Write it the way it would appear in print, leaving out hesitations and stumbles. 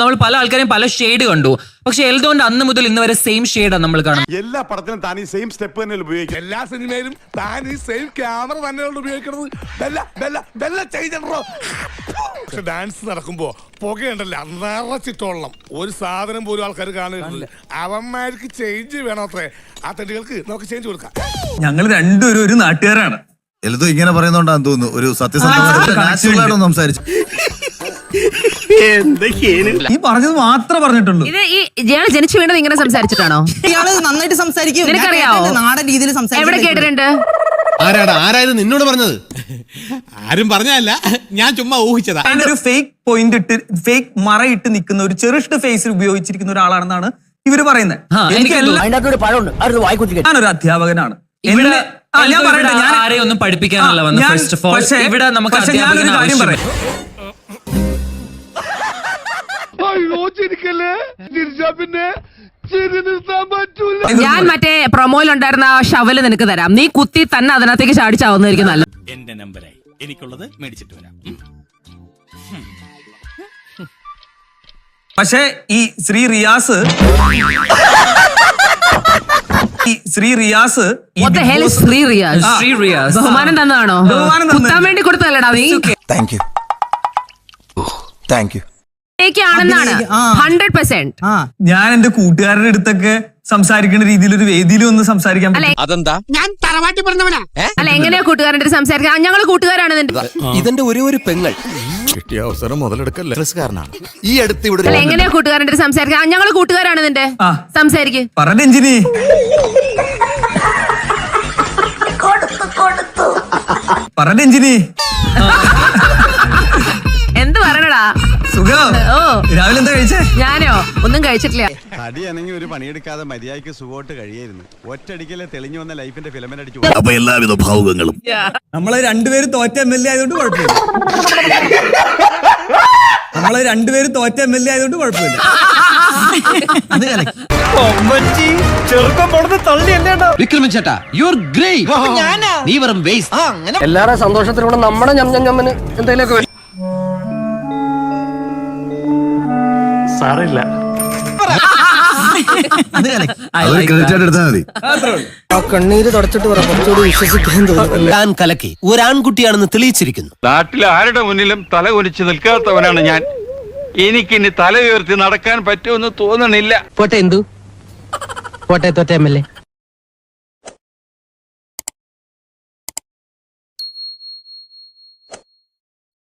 നമ്മൾ പല ആൾക്കാരെയും പല ഷെയ്ഡ് കണ്ടു, പക്ഷെ എൽദോന്റെ അന്ന് മുതൽ ഇന്ന് വരെ സെയിം ഷെയ്ഡാണ് നമ്മൾ കാണുന്നത്. എല്ലാ പടത്തിലും താൻ ഈ സെയിം സ്റ്റെപ്പ് തന്നെ ഉപയോഗിക്കും. എല്ലാ സിനിമയിലും താൻ ഈ സെയിം ക്യാമറ തന്നെയാണ് ഉപയോഗിക്കുന്നത്. പക്ഷെ ഡാൻസ് നടക്കുമ്പോ പുകയുണ്ടല്ലോ നിറച്ചിട്ടോളണം, ഒരു സാധനം പോലും ആൾക്കാർ കാണുന്നുണ്ട്. അവന്മാർക്ക് ചേഞ്ച് വേണോ അത്രേ, ആ തെറ്റുകൾക്ക് നമുക്ക് ചേഞ്ച് കൊടുക്കാം. ഞങ്ങൾ രണ്ടുപേരും ഒരു നാട്ടുകാരാണ്. എൽദോ ഇങ്ങനെ പറയുന്നോണ്ടാന്ന് തോന്നുന്നു, ഒരു സത്യസന്ധമായിട്ട് സംസാരിച്ചു. ഈ പറഞ്ഞത് മാത്രമേ പറഞ്ഞിട്ടുള്ളൂ. ഇത് ഇയാൾ ജനിച്ചു വീണത് ഇങ്ങനെ സംസാരിച്ചിട്ടാണോ? ഇയാള് നന്നായിട്ട് സംസാരിക്കും, നിനക്കറിയാവോ? നാടൻ രീതിയിൽ എവിടെ കേട്ടിട്ടുണ്ട്? ആരായത് നിന്നോട് പറഞ്ഞത്? ആരും പറഞ്ഞല്ല, ഞാൻ ചുമ്മാ ഊഹിച്ചതാ. ഒരു ഫേക്ക് പോയിന്റ് ഇട്ട് ഫേക്ക് മറയിട്ട് നിൽക്കുന്ന ഒരു ചെറിയ ഫേസ് ഉപയോഗിച്ചിരിക്കുന്ന ഒരാളാണെന്നാണ് ഇവര് പറയുന്നത്. ഞാനൊരു അധ്യാപകനാണ്. ഞാൻ പറയട്ടെ, ഞാൻ ആരെയും ഒന്നും പഠിപ്പിക്കാനല്ല വന്നത്. ഫസ്റ്റ് ഓഫ് ഓൾ ഇവിടെ നമുക്ക് ഞാനൊരു കാര്യം പറയാം. ഞാൻ മറ്റേ പ്രൊമോയിലുണ്ടായിരുന്ന ആ ഷവല് നിനക്ക് തരാം, നീ കുത്തി തന്നെ അതിനകത്തേക്ക് ചാടിച്ചാവുന്നതായിരിക്കും നല്ലത്. എന്റെ നമ്പറായി, എനിക്കുള്ളത് മേടിച്ചിട്ട് വരാം. പക്ഷേ ഈ Shri Riyas What the hell is Shri Riyas? ബഹുമാനം തന്നതാണോ? കുത്താൻ വേണ്ടി കൊടുത്തല്ലടാ നീ. ആണെന്നാണ് 100%. ഞാൻ എന്റെ കൂട്ടുകാരുടെ അടുത്തൊക്കെ സംസാരിക്കുന്ന രീതിയിൽ ഒരു വേദിയിൽ ഒന്ന് സംസാരിക്കാൻ പറ്റും. അതെന്താ? ഞാൻ തറവാട്ടി പറഞ്ഞവനാ. അല്ല, എങ്ങനെയാ കൂട്ടുകാരന്റെ അടുത്ത് സംസാരിക്കാൻ? ഞങ്ങള് കൂട്ടുകാരാണ്. ഇതെന്റെ ഒരു പെങ്ങൾ കിട്ടിയ അവസരം മുതലെടുക്കല്ലേ. ഈ അടുത്ത് ഇവിടെ അല്ല, എങ്ങനെയാ കൂട്ടുകാരന്റെ അടുത്ത് സംസാരിക്കാൻ? ഞങ്ങള് കൂട്ടുകാരാണ് നിന്റെ. സംസാരിക്ക്. പറ രഞ്ജിനി. പറ രഞ്ജിനി. എന്ത് പറയണടാ? സുഖം. ഓ, രാവിലെ എന്താ കഴിച്ചേ? ഞാനോ ഒന്നും കഴിച്ചിട്ടില്ല. തടിയാണെങ്കിൽ ഒരു പണിയെടുക്കാതെ മര്യാദയ്ക്ക് സുഖമായിട്ട് കഴിയായിരുന്നു. ഒറ്റയടിക്കല്ലേ തെളിഞ്ഞു വന്ന ലൈഫിന്റെ ഫിലമെന്റ് അടിച്ചു. അപ്പൊ എല്ലാവിധ ഭാവുകങ്ങളും. നമ്മളെ രണ്ടുപേരും തോറ്റ MLA ആയതുകൊണ്ട് കുഴപ്പമില്ല. വിക്രമൻ ചേട്ടാ, യു ആർ ഗ്രേറ്റ്. നീ വെറും വേസ്റ്റ്. എല്ലാവരുടെ സന്തോഷത്തിലൂടെ നമ്മുടെ ഞമ്മന് എന്തെങ്കിലുമൊക്കെ സാറില്ല, എടുത്താൽ മതി. കണ്ണീര് തുടച്ചിട്ട് കുറച്ചുകൂടി വിശ്വസിക്കാൻ തോന്നുന്നു. താൻ കലക്കി ഒരാൺകുട്ടിയാണെന്ന് തെളിയിച്ചിരിക്കുന്നു. നാട്ടിൽ ആരുടെ മുന്നിലും തല കുനിച്ച് നിൽക്കാത്തവനാണ് ഞാൻ. എനിക്കിനി തല ഉയർത്തി നടക്കാൻ പറ്റുമെന്ന് തോന്നണില്ല. പോട്ടെ തോറ്റ MLA.